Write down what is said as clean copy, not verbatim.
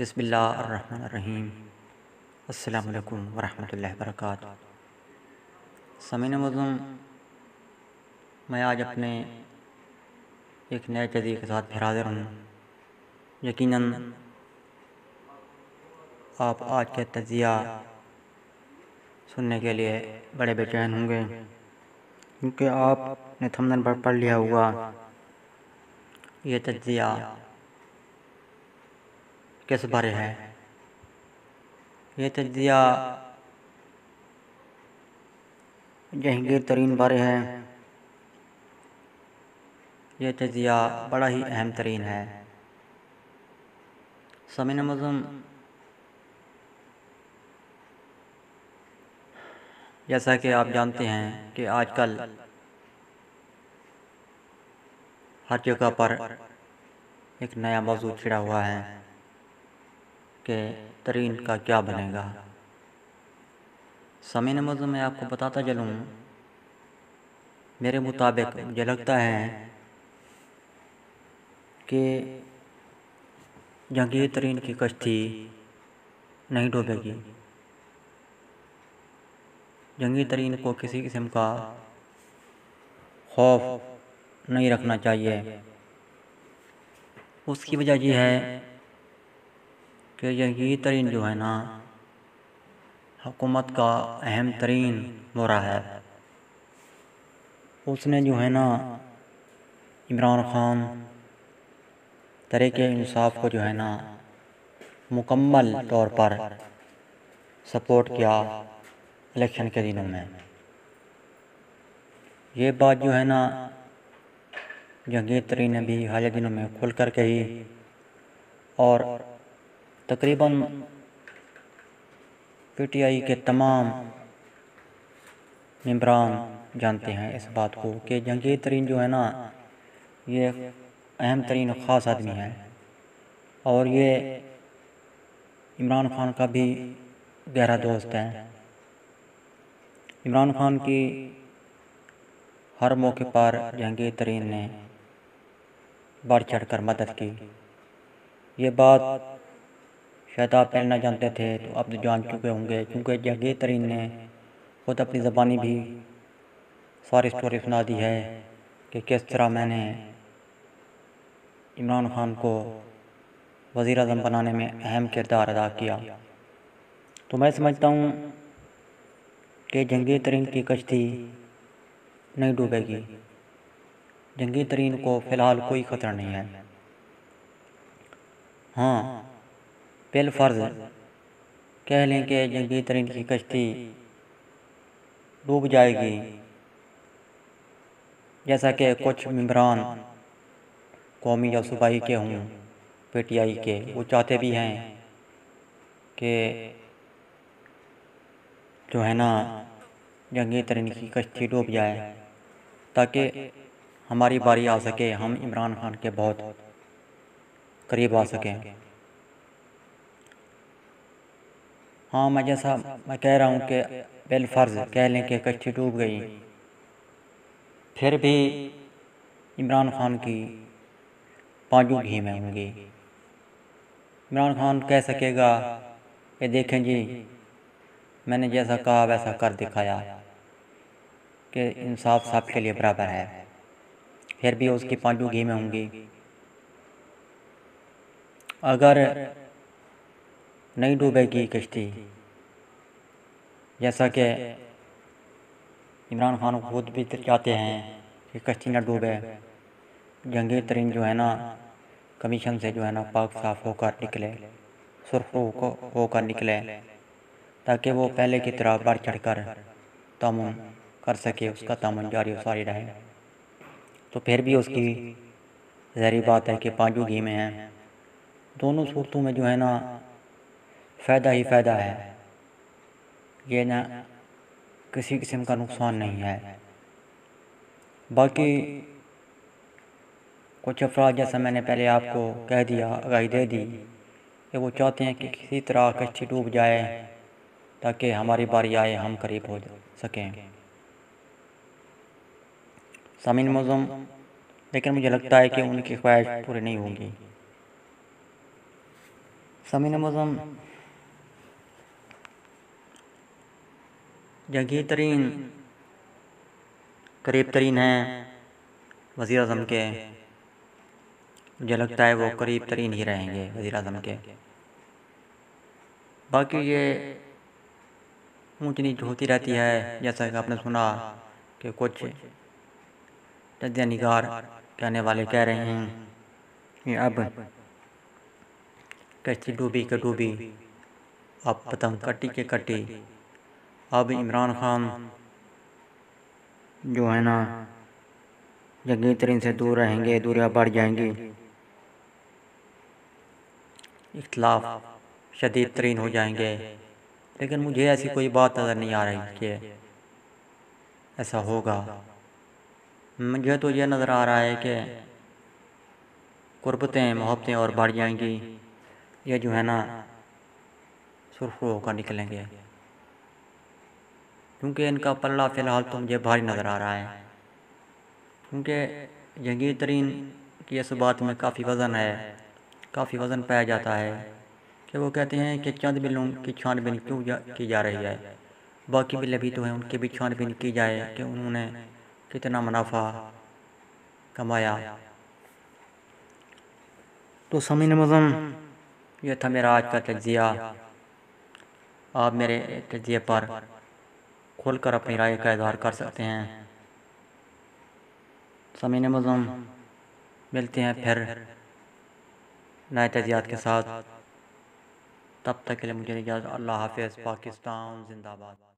बिस्मिल्लाहिर्रहमानिर्रहीम। अस्सलामु अलैकुम वरहमतुल्लाहि वबरकातुहू। समीन मज़लूम, मैं आज अपने एक नए जज़ीरे के साथ फिर हाज़िर हूँ। यकीनन आप आज के तज़िया सुनने के लिए बड़े बेचैन होंगे, क्योंकि आपने थंबनेल पर पढ़ लिया होगा ये तज़िया किस बारे है। ये तज़िया जहांगीर तरीन बारे है। ये तज़िया बड़ा ही अहम तरीन है। समीन मज़लूम, जैसा कि आप जानते हैं कि आजकल हर जगह पर एक नया मौजू छिड़ा हुआ है कि तरीन का क्या बनेगा। समीन मज़लूम, मैं आपको बताता चलूँ, मेरे मुताबिक मुझे लगता है कि जहांगीर तरीन की कश्ती नहीं डूबेगी। जहांगीर तरीन को किसी किस्म का खौफ नहीं रखना चाहिए। उसकी वजह यह है कि जहांगीर तरीन जो है ना, हुकूमत का अहम तरीन मोहरा है। उसने जो है ना इमरान खान तहरीक-ए-इंसाफ को जो है ना मुकम्मल तौर पर सपोर्ट किया इलेक्शन के दिनों में। ये बात जो है ना जहांगीर तरीन ने भी हाल दिनों में खुल कर कही, और तकरीबन पीटीआई के तमाम मेंबरान जानते हैं इस बात को कि जहांगीर तरीन जो है ना ये अहम तरीन ख़ास आदमी है, और ये इमरान खान का भी गहरा दोस्त है। इमरान खान की हर मौके पर जहांगीर तरीन ने बढ़ चढ़ कर मदद की। ये बात शायद आप पहले न जानते थे, तो अब तो जान चुके होंगे, क्योंकि जहांगीर तरीन ने खुद अपनी ज़बानी भी सारी स्टोरी सुना दी है कि किस तरह मैंने इमरान खान को वज़ीर-ए-आज़म बनाने में अहम किरदार अदा किया। तो मैं समझता हूँ कि जहांगीर तरीन की कश्ती नहीं डूबेगी। जहांगीर तरीन को फ़िलहाल कोई ख़तरा नहीं है। हाँ, बिलफ़र्ज़ कह लें कि जहांगीर तरीन की कश्ती डूब जाएगी, जैसा कि कुछ मेंबरान कौमी या सूबाई के हों पीटीआई के, वो चाहते भी हैं कि जो है ना जहांगीर तरीन की कश्ती डूब जाए, ताकि हमारी बारी आ सके, हम इमरान खान के बहुत करीब आ सकें। हाँ, मैं कह रहा हूँ कि बिलफ़र्ज़ कह लें कि कश्ती डूब गई, फिर भी इमरान खान की बाजू घी में होंगी। इमरान खान कह सकेगा कि देखें जी, मैंने जैसा कहा वैसा कर दिखाया कि इंसाफ सबके लिए बराबर है। फिर भी उसकी बाजू घी में होंगी। अगर नहीं डूबेगी कश्ती, जैसा कि इमरान खान खुद भी चाहते हैं कि कश्ती न डूबे, जहांगीर तरीन जो है ना कमीशन से जो है ना पाक साफ होकर निकले, सुरखरू होकर निकले, ताकि वो पहले की तरह बढ़ चढ़ कर तामुन कर सके, उसका तामुन जारी सारी रहे। तो फिर भी उसकी ज़ाहिर बात है कि बाजू घी में है। दोनों सूरतों में जो है ना फ़ायदा ही फ़ायदा है। ये ना किसी किस्म का नुकसान नहीं है। बाकी कुछ अफराद, जैसा मैंने पहले आपको कह दिया, आगाही दे दी, कि वो चाहते हैं कि किसी तरह कश्ती डूब जाए ताकि हमारी बारी आए, हम करीब हो सकें। सामीन मौज़ूम, लेकिन मुझे लगता है कि उनकी ख्वाहिश पूरी नहीं होगी। सामीन मुअज़्ज़म, जंगी तरीन करीब तरीन हैं वज़ीर आज़म के। मुझे लगता है वो करीब तरीन ही रहेंगे वज़ीर आज़म के। बाकी ये ऊंच नीच होती रहती है, जैसा कि आपने सुना कि कुछ तज्ज़िया निगार कहने वाले कह रहे हैं कि अब कश्ती डूबी के डूबी, अब पतंग कटी के कटी, अब इमरान खान जो है ना जंगी तरीन से दूर रहेंगे, दूरियां बढ़ जाएंगी, इख्तिलाफ शदीद तरीन हो जाएंगे। लेकिन मुझे ऐसी कोई बात नज़र नहीं आ रही कि ऐसा होगा। मुझे तो ये नज़र आ रहा है कि कुर्बतें मोहब्बतें और बढ़ जाएंगी, ये जो है ना सुर्खरू होकर निकलेंगे, क्योंकि इनका पल्ला फ़िलहाल तो मुझे भारी नज़र आ रहा है। क्योंकि जंगी तरीन की इस बात में काफ़ी वज़न है, काफ़ी वज़न पाया जाता है कि वो कहते हैं कि चंद बिलों की छानबीन क्यों की जा रही है, बाकी बिल भी तो हैं, उनकी भी छानबीन की जाए कि उन्होंने कितना मुनाफा कमाया। तो सामीन मुअज़्ज़म, ये था मेरा आज का तज्ज़िया। आप मेरे तज्ज़िये पर खुलकर अपनी राय का इज़हार कर सकते हैं। सामीन मुअज़्ज़म, मिलते हैं फिर नए तज्ज़ियात के साथ। तब तक के लिए मुझे इजाज़त। अल्लाह हाफ़िज़। पाकिस्तान जिंदाबाद।